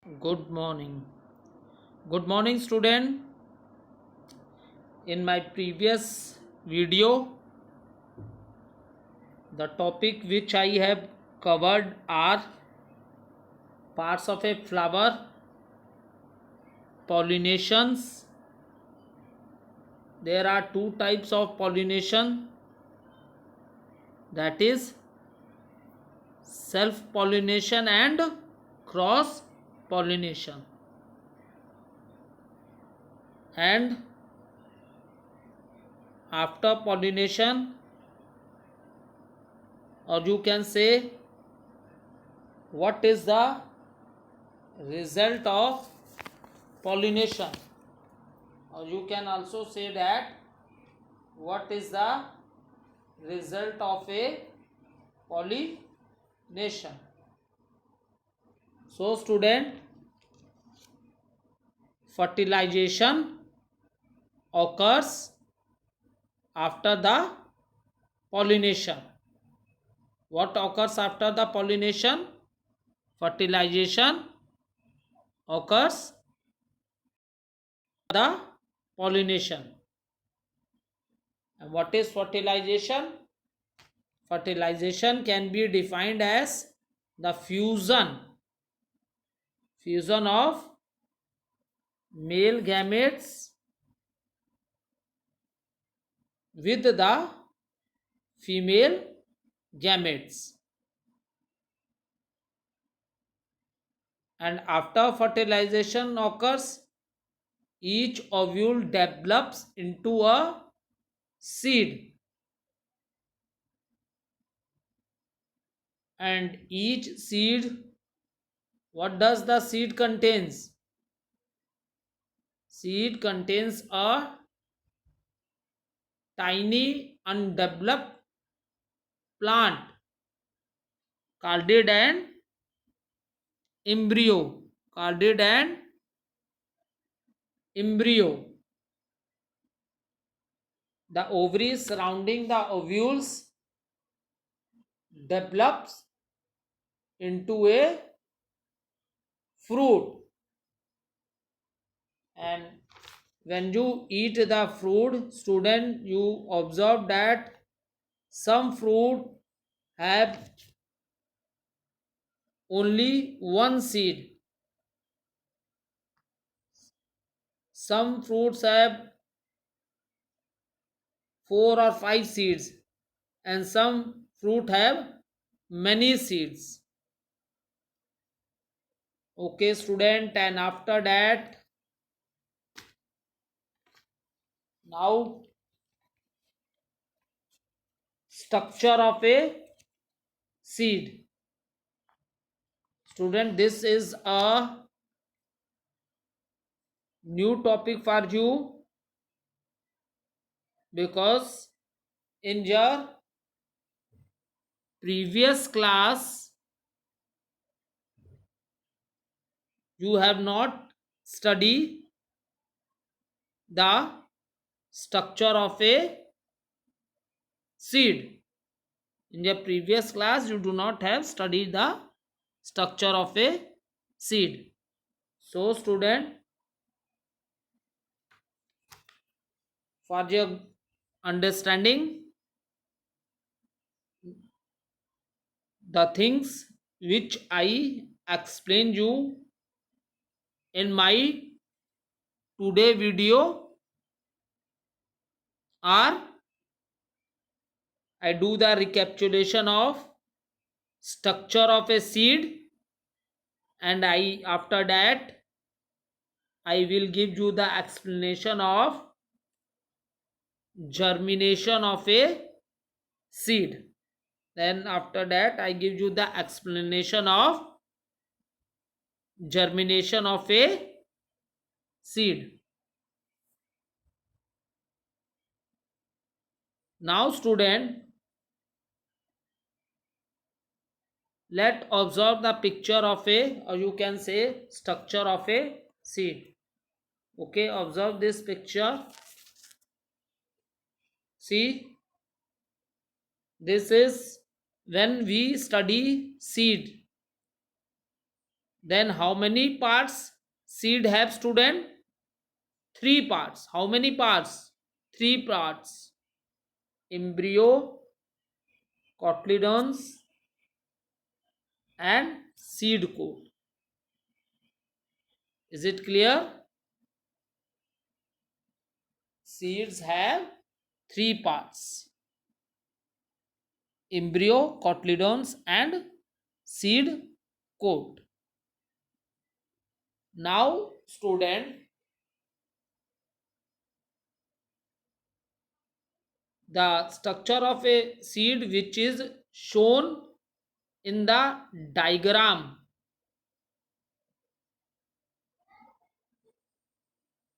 Good morning. Good morning, student. In my previous video, the topic which I have covered are parts of a flower, pollinations. There are two types of pollination, that is self pollination and cross pollination. And after pollination, or you can say, what is the result of pollination, or you can also say that what is the result of a pollination. So student, fertilization occurs after the pollination. What occurs after the pollination? Fertilization occurs after the pollination. And what is fertilization? Fertilization can be defined as the fusion of male gametes with the female gametes. And after fertilization occurs, each ovule develops into a seed, and each seed, what does the seed contains? Seed contains a tiny undeveloped plant called an embryo. The ovaries surrounding the ovules develops into a fruit, and when you eat the fruit, student, you observe that some fruit have only one seed, some fruits have 4 or 5 seeds, and some fruit have many seeds. Okay student, and after that, now structure of a seed. Student, this is a new topic for you, because in your previous class you have not studied the structure of a seed. In your previous class you do not have studied the structure of a seed. So student, for your understanding, the things which I explained you in my today video are, I do the recapitulation of structure of a seed, and I after that I will give you the explanation of germination of a seed. Then after that I give you the explanation of germination of a seed. Now student, let observe the picture of a, or you can say structure of a seed. Okay, observe this picture. See, this is when we study seed, Then how many parts seed have, student? Three parts. How many parts? Three parts. Embryo, cotyledons, and seed coat. Is it clear? Seeds have three parts: embryo, cotyledons, and seed coat. Now, student, the structure of a seed which is shown in the diagram.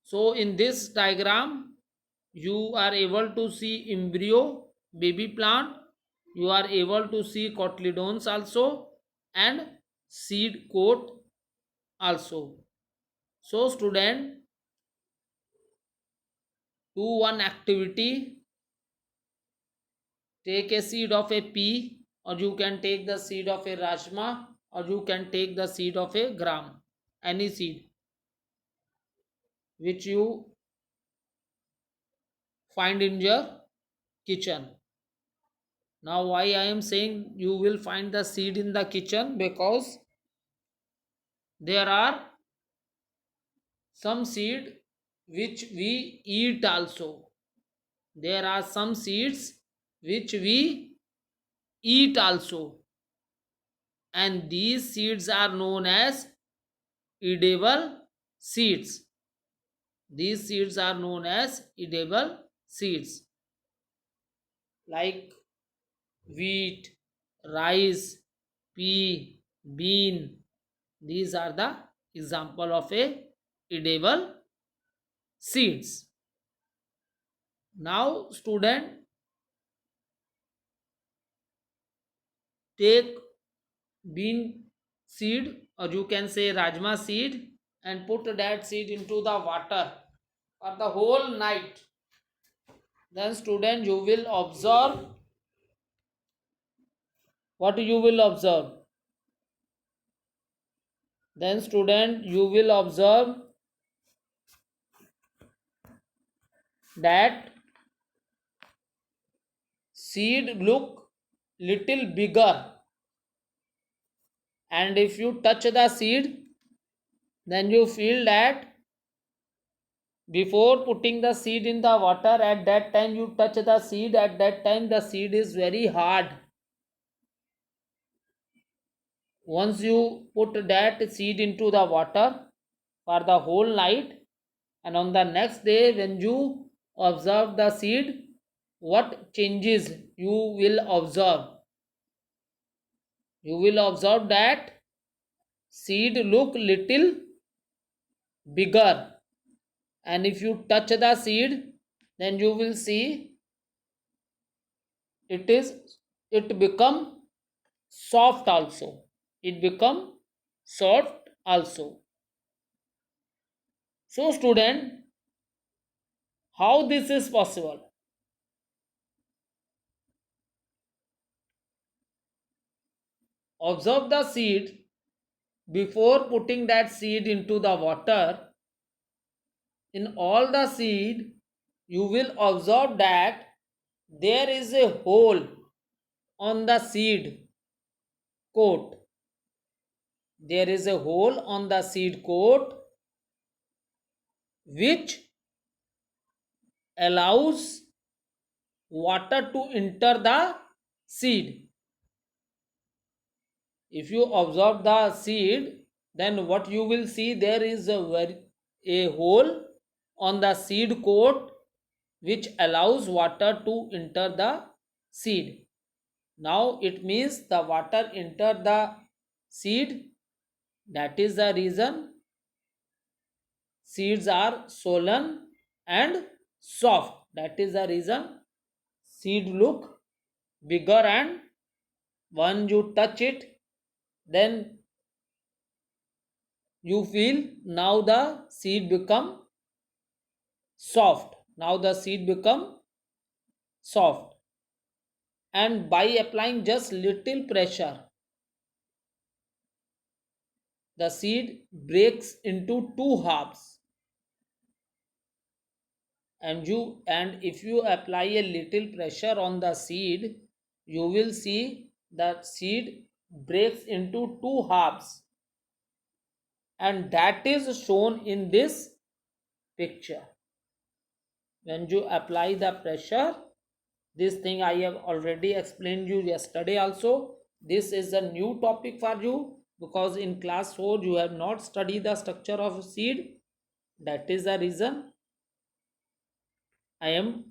So in this diagram, you are able to see embryo, baby plant. You are able to see cotyledons also, and seed coat also. So student, do one activity. Take a seed of a pea, or you can take the seed of a rajma, or you can take the seed of a gram, any seed which you find in your kitchen. Now why I am saying you will find the seed in the kitchen? Because there are some seed which we eat also. There are some seeds which we eat also, and these seeds are known as edible seeds. These seeds are known as edible seeds, like wheat, rice, pea, bean. These are the example of a edible seeds. Now student, take bean seed, or you can say rajma seed, and put that seed into the water for the whole night. Then student, you will observe. What you will observe? Then student, you will observe that seed look little bigger, and if you touch the seed, then you feel that before putting the seed in the water, at that time you touch the seed, at that time the seed is very hard. Once you put that seed into the water for the whole night, and on the next day when you observe the seed, what changes you will observe? You will observe that seed look little bigger, and if you touch the seed, then you will see it become soft also. It become soft also. So student, how this is possible? Observe the seed. Before putting that seed into the water, in all the seed, you will observe that there is a hole on the seed coat. There is a hole on the seed coat which allows water to enter the seed. If you observe the seed, then what you will see, there is a hole on the seed coat which allows water to enter the seed. Now it means the water enter the seed. That is the reason seeds are swollen and soft. That is the reason seed look bigger, and when you touch it, then you feel now the seed become soft. Now the seed become soft, and by applying just little pressure, the seed breaks into two halves, and if you apply a little pressure on the seed, you will see that seed breaks into two halves, and that is shown in this picture. When you apply the pressure, this thing I have already explained you yesterday also. This is a new topic for you, because in class 4 you have not studied the structure of seed. That is the reason I am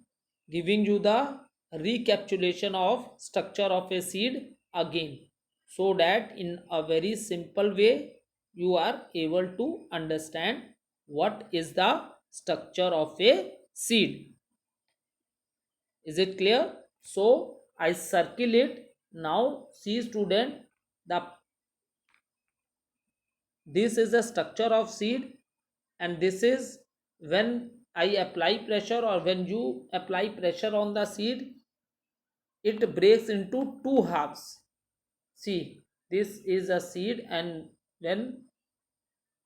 giving you the recapitulation of structure of a seed again, so that in a very simple way you are able to understand what is the structure of a seed. Is it clear? So I circle it. Now see student, the this is the structure of seed, and this is when I apply pressure, or when you apply pressure on the seed, it breaks into two halves. See, this is a seed, and when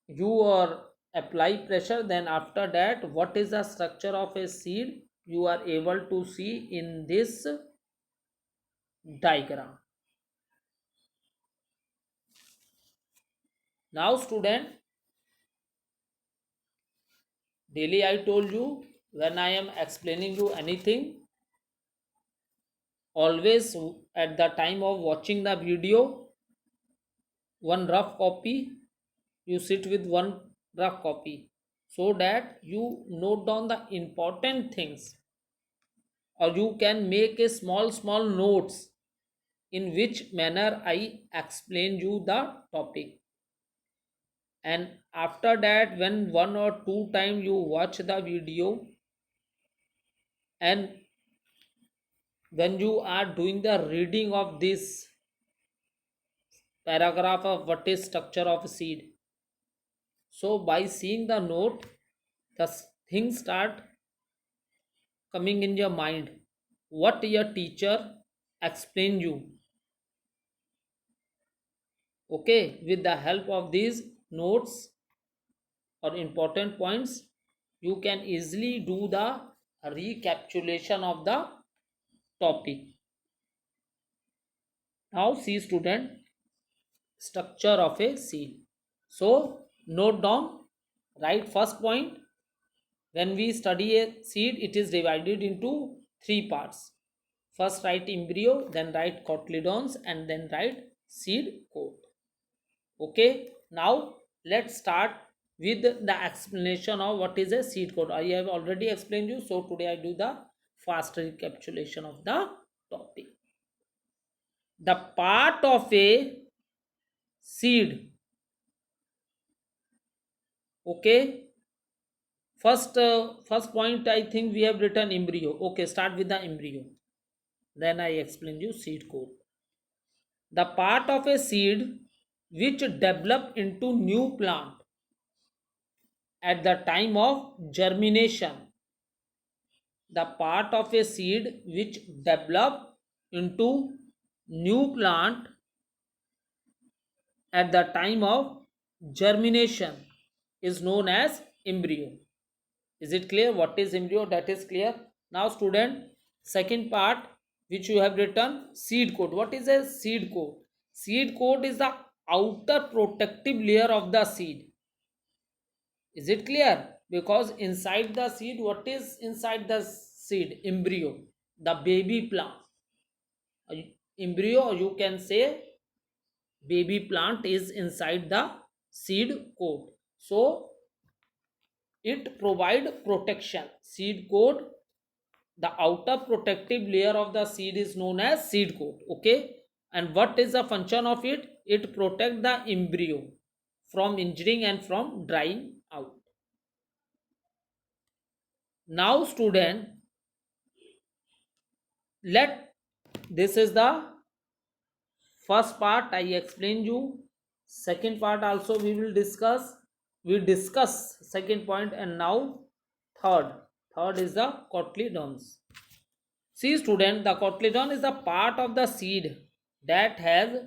you are apply pressure, then after that what is the structure of a seed you are able to see in this diagram. Now student, daily I told you, when I am explaining you anything, always at the time of watching the video, one rough copy, you sit with one rough copy, so that you note down the important things, or you can make a small notes in which manner I explain you the topic. And after that, when one or two time you watch the video, and when you are doing the reading of this paragraph of what is structure of seed, so by seeing the note, the things start coming in your mind, what your teacher explained you. Okay, with the help of these notes or important points, you can easily do the recapitulation of the topic. Now see student, structure of a seed. So note down, write first point. When we study a seed, it is divided into three parts. First write embryo, then write cotyledons, and then write seed coat. Okay, now let's start with the explanation of what is a seed coat. I have already explained you, so today I do the fast recapitulation of the topic. The part of a seed. Okay, first point, I think we have written embryo. Okay, start with the embryo, then I explain you seed coat. The part of a seed which develop into new plant at the time of germination. The part of a seed which develop into new plant at the time of germination is known as embryo. Is it clear what is embryo? That is clear. Now student, second part which you have written, seed coat. What is a seed coat? Seed coat is the outer protective layer of the seed. Is it clear? Because inside the seed, what is inside the seed? Embryo, the baby plant. Embryo, or you can say baby plant, is inside the seed coat. So it provide protection. Seed coat, the outer protective layer of the seed, is known as seed coat. Okay, and what is the function of it? It protect the embryo from injuring and from drying out. Now student, let this is the first part I explained you. Second part also we will discuss. We discuss second point, and now third is the cotyledons. See student, the cotyledon is the part of the seed that has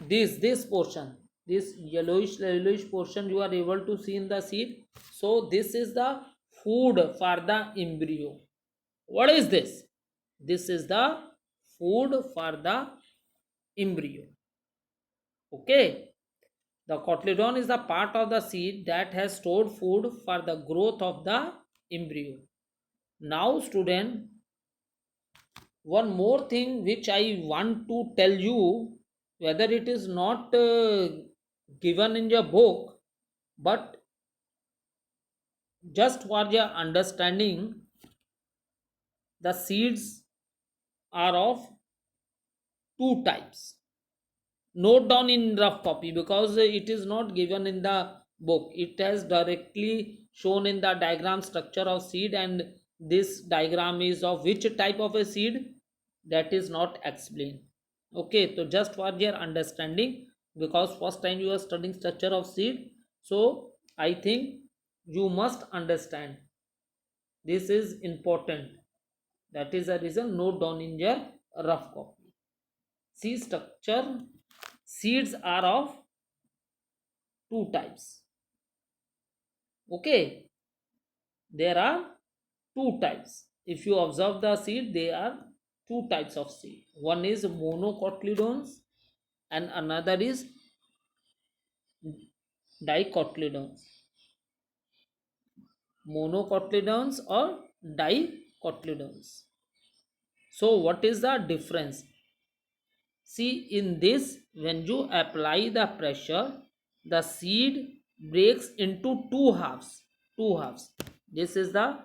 this portion. this yellowish portion you are able to see in the seed. So this is the food for the embryo. What is this? This is the food for the embryo. Okay. The cotyledon is the part of the seed that has stored food for the growth of the embryo. Now student, one more thing which I want to tell you, whether it is not given in your book, but just for your understanding, the seeds are of two types. Note down in rough copy because it is not given in the book. It has directly shown in the diagram structure of seed, and this diagram is of which type of a seed, that is not explained. Okay, so just for your understanding, because first time you are studying structure of seed, so I think you must understand, this is important. That is the reason, note down in your rough copy. See structure, seeds are of two types. Okay, there are two types. If you observe the seed, there are two types of seed. One is monocotyledons and another is dicotyledons. Monocotyledons or dicotyledons. So what is the difference? See, in this, when you apply the pressure, the seed breaks into two halves. Two halves. This is the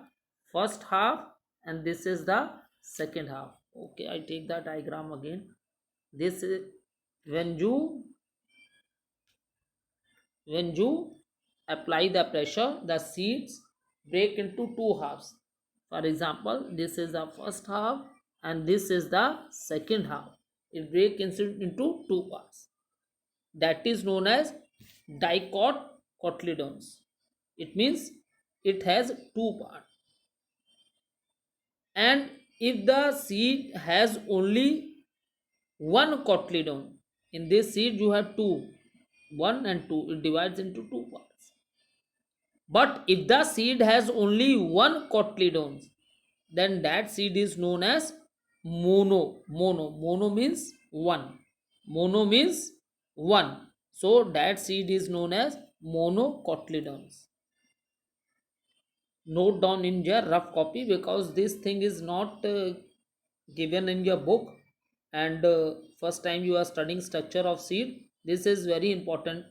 first half and this is the second half. Okay, I take the diagram again. This is when you apply the pressure, the seeds break into two halves. For example, this is the first half and this is the second half. It breaks into two parts. That is known as dicotyledons. It means it has two parts. And if the seed has only one cotyledon, in this seed you have two, one and two, it divides into two parts. But if the seed has only one cotyledon, then that seed is known as mono means one. Mono means one. So that seed is known as monocotyledons. Note down in your rough copy because this thing is not given in your book, and first time you are studying structure of seed, this is very important.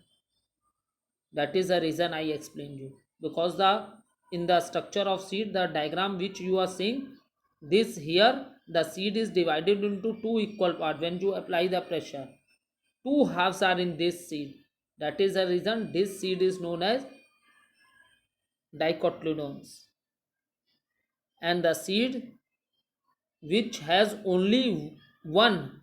That is the reason I explained you, because the in the structure of seed, the diagram which you are seeing, this here, the seed is divided into two equal parts. When you apply the pressure, two halves are in this seed. That is the reason this seed is known as dicotyledons. And the seed which has only one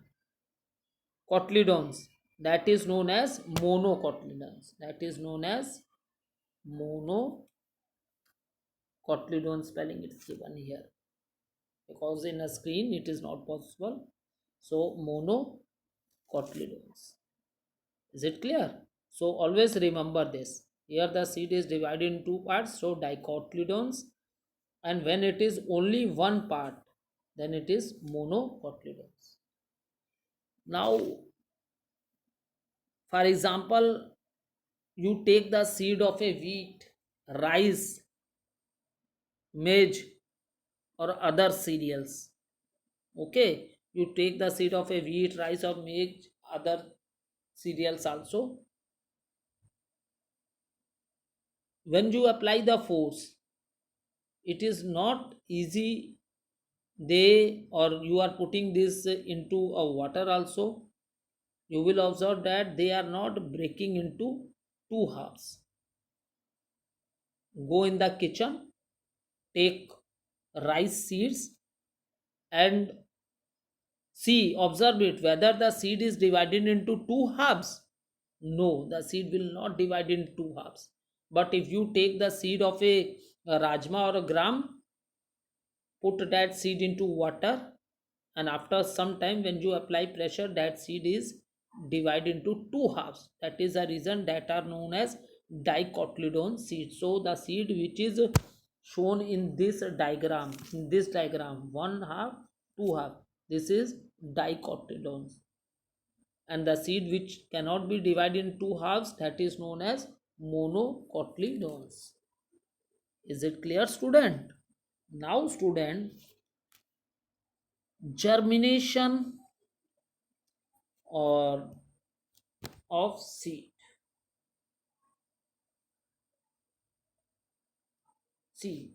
cotyledons, that is known as monocotyledons. That is known as monocotyledons. Spelling it's given here because in a screen it is not possible. So monocotyledons. Is it clear? So always remember this. Here the seed is divided in two parts, so dicotyledons, and when it is only one part, then it is monocotyledons. Now, for example, you take the seed of a wheat, rice, maize, or other cereals. Okay, you take the seed of a wheat, rice, or maize, other cereals also. When you apply the force, it is not easy. They or you are putting this into a water also. You will observe that they are not breaking into two halves. Go in the kitchen, take rice seeds and see, observe it whether the seed is divided into two halves. No, the seed will not divide into two halves. But if you take the seed of a rajma or a gram, put that seed into water, and after some time when you apply pressure, that seed is divide into two halves. That is the reason that are known as dicotyledon seed. So the seed which is shown in this diagram, one half, two half, this is dicotyledons. And the seed which cannot be divided in two halves, that is known as monocotyledons. Is it clear, student? Now, student, germination or of seed. See,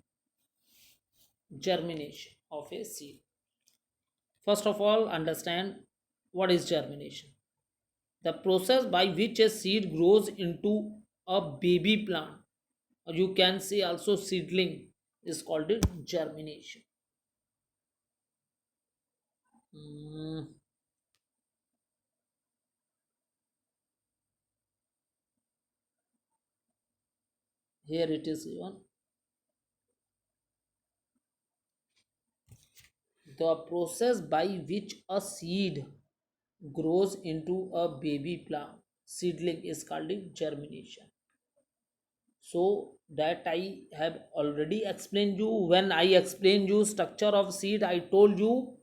germination of a seed. First of all, understand what is germination. The process by which a seed grows into a baby plant, or you can say also seedling, is called it germination. Mm, Here it is given. The process by which a seed grows into a baby plant, seedling, is called it germination. So that I have already explained you. When I explained you structure of seed, I told you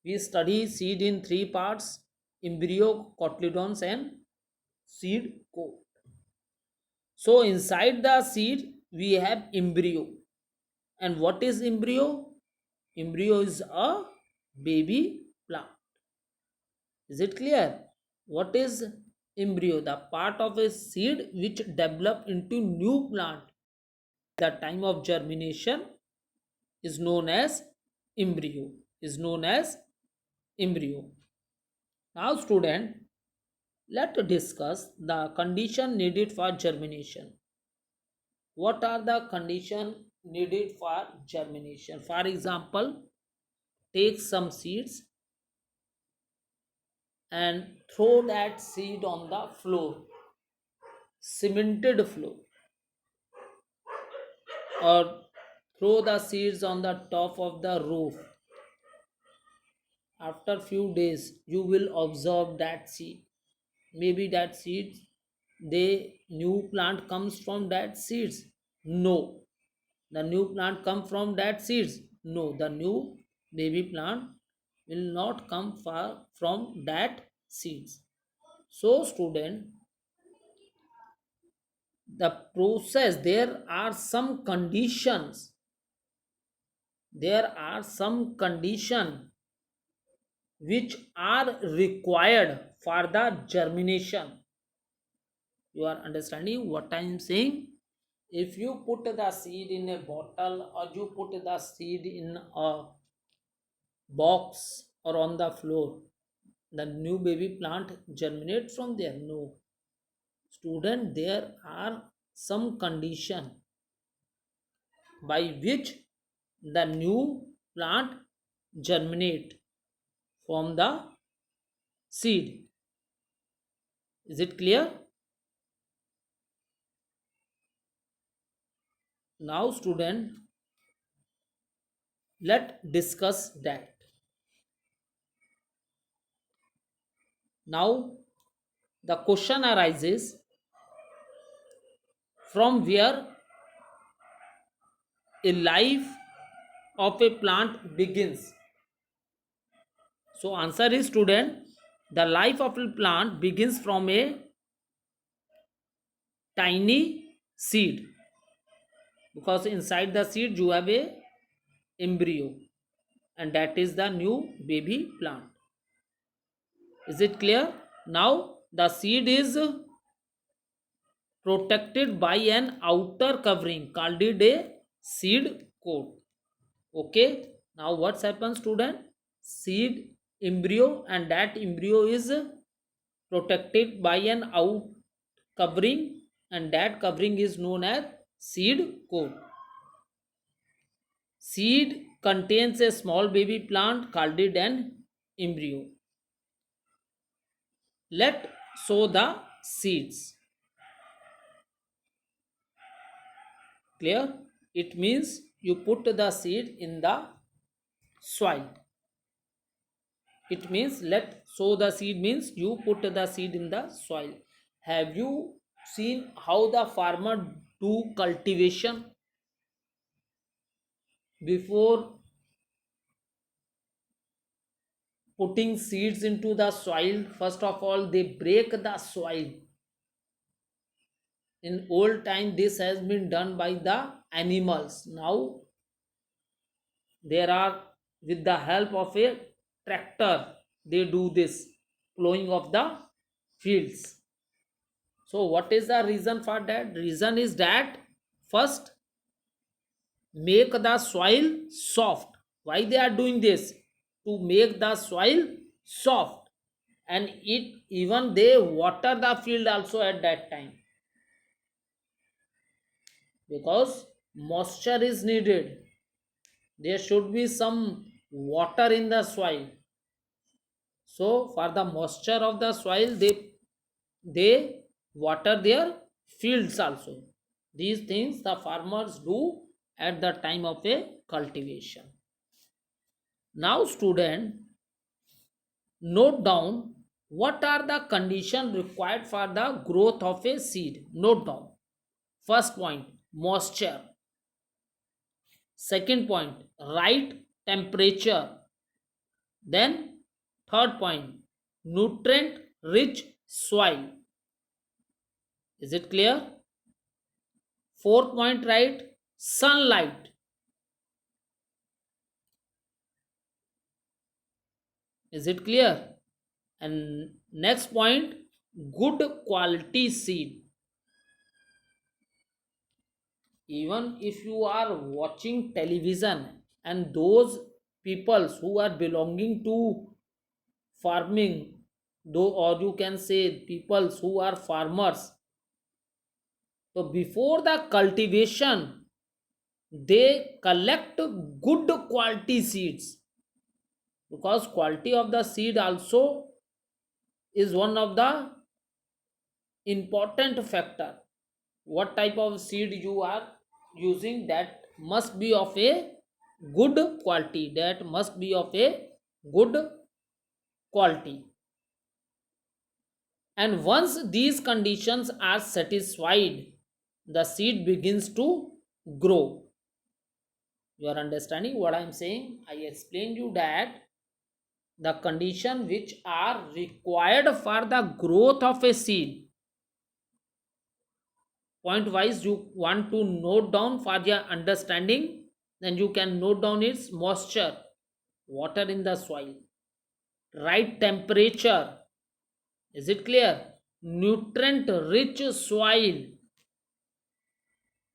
we study seed in three parts: embryo, cotyledons, and seed coat. So inside the seed we have embryo. And what is embryo? Embryo is a baby plant. Is it clear? What is embryo? The part of a seed which develop into new plant. The time of germination is known as embryo. Is known as embryo. Now, student, let's discuss the condition needed for germination. What are the condition needed for germination? For example, take some seeds and throw that seed on the floor, cemented floor, or throw the seeds on the top of the roof. After few days, you will observe that seed. Maybe that seeds, the new plant comes from that seeds. No, the new plant come from that seeds. No, the new baby plant will not come far from that seeds. So, student, the process, there are some condition which are required for the germination. You are understanding what I am saying? If you put the seed in a bottle, or you put the seed in a box or on the floor, the new baby plant germinate from there? No, student, there are some condition by which the new plant germinate from the seed. Is it clear? Now, student, let discuss that. Now, the question arises, from where a life of a plant begins. So answer is, student, the life of a plant begins from a tiny seed, because inside the seed you have a embryo, and that is the new baby plant. Is it clear? Now the seed is protected by an outer covering called it a seed coat. Okay, now what's happened, student? Seed, embryo, and that embryo is protected by an out covering, and that covering is known as seed coat. Seed contains a small baby plant called it an embryo. Let sow the seeds. Clear? It means you put the seed in the soil. It means let sow the seed means you put the seed in the soil. Have you seen how the farmer do cultivation before putting seeds into the soil? First of all, they break the soil. In old time, this has been done by the animals. Now there are, with the help of a tractor, they do this plowing of the fields. So what is the reason for that? Reason is that first make the soil soft. Why they are doing this? To make the soil soft. And it even they water the field also at that time, because moisture is needed. There should be some water in the soil. So for the moisture of the soil, they water their fields also. These things the farmers do at the time of a cultivation. Now student, note down what are the conditions required for the growth of a seed. Note down. First point, moisture. Second point, right temperature. Then third point, nutrient rich soil. Is it clear? Fourth point, right, sunlight. Is it clear? And next point, good quality seed. Even if you are watching television and those peoples who are belonging to farming, though, or you can say peoples who are farmers, so before the cultivation they collect good quality seeds, because quality of the seed also is one of the important factor. What type of seed you are using, that must be of a good quality, that must be of a good quality. And once these conditions are satisfied, the seed begins to grow. You are understanding what I am saying? I explained you that the condition which are required for the growth of a seed, point wise you want to note down for your understanding, then you can note down its moisture, water in the soil, right temperature. Is it clear? Nutrient rich soil.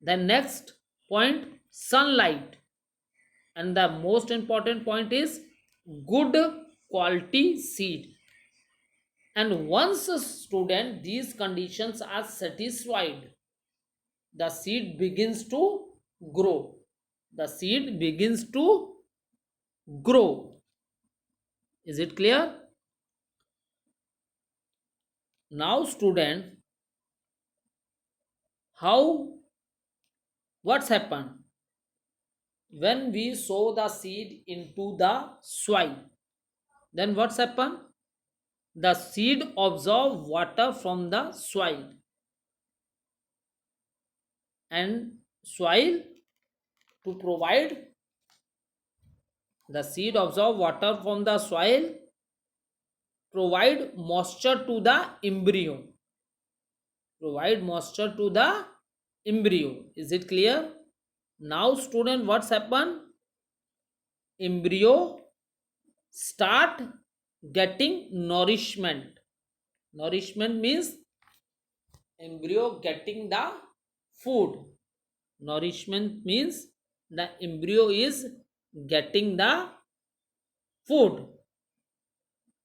The next point, sunlight. And the most important point is good quality seed. And once a student these conditions are satisfied, the seed begins to grow. The seed begins to grow. Is it clear? Now student, how, what's happened when we sow the seed into the soil? Then what's happened? The seed absorb water from the soil, and soil to provide, the seed absorb water from the soil, provide moisture to the embryo, provide moisture to the embryo. Is it clear? Now student, what's happened? Embryo start getting nourishment. Nourishment means embryo getting the food. Nourishment means the embryo is getting the food.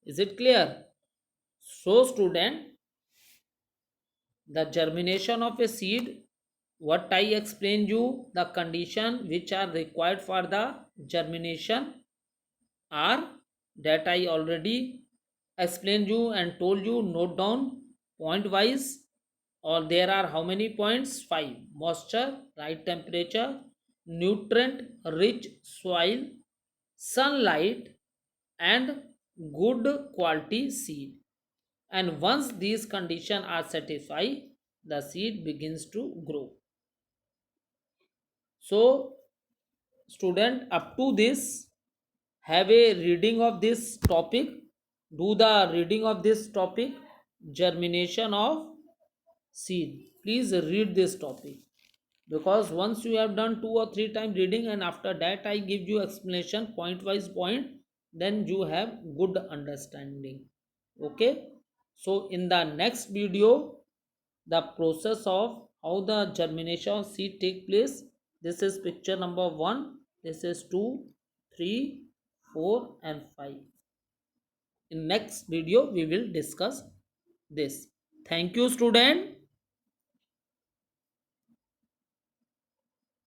Is it clear? So student, the germination of a seed, what I explained you, the condition which are required for the germination are, that I already explained you and told you. Note down point wise. Or there are how many points? 5. Moisture, right temperature, nutrient rich soil, sunlight, and good quality seed. And once these conditions are satisfied, the seed begins to grow. So, student, up to this, have a reading of this topic. Do the reading of this topic, germination of seed. Please read this topic, because once you have done 2 or 3 times reading, and after that I give you explanation point wise point, then you have good understanding. Okay, so in the next video, the process of how the germination of seed take place. This is picture number 1, this is 2, 3, 4 and 5. In next video we will discuss this. Thank you, student.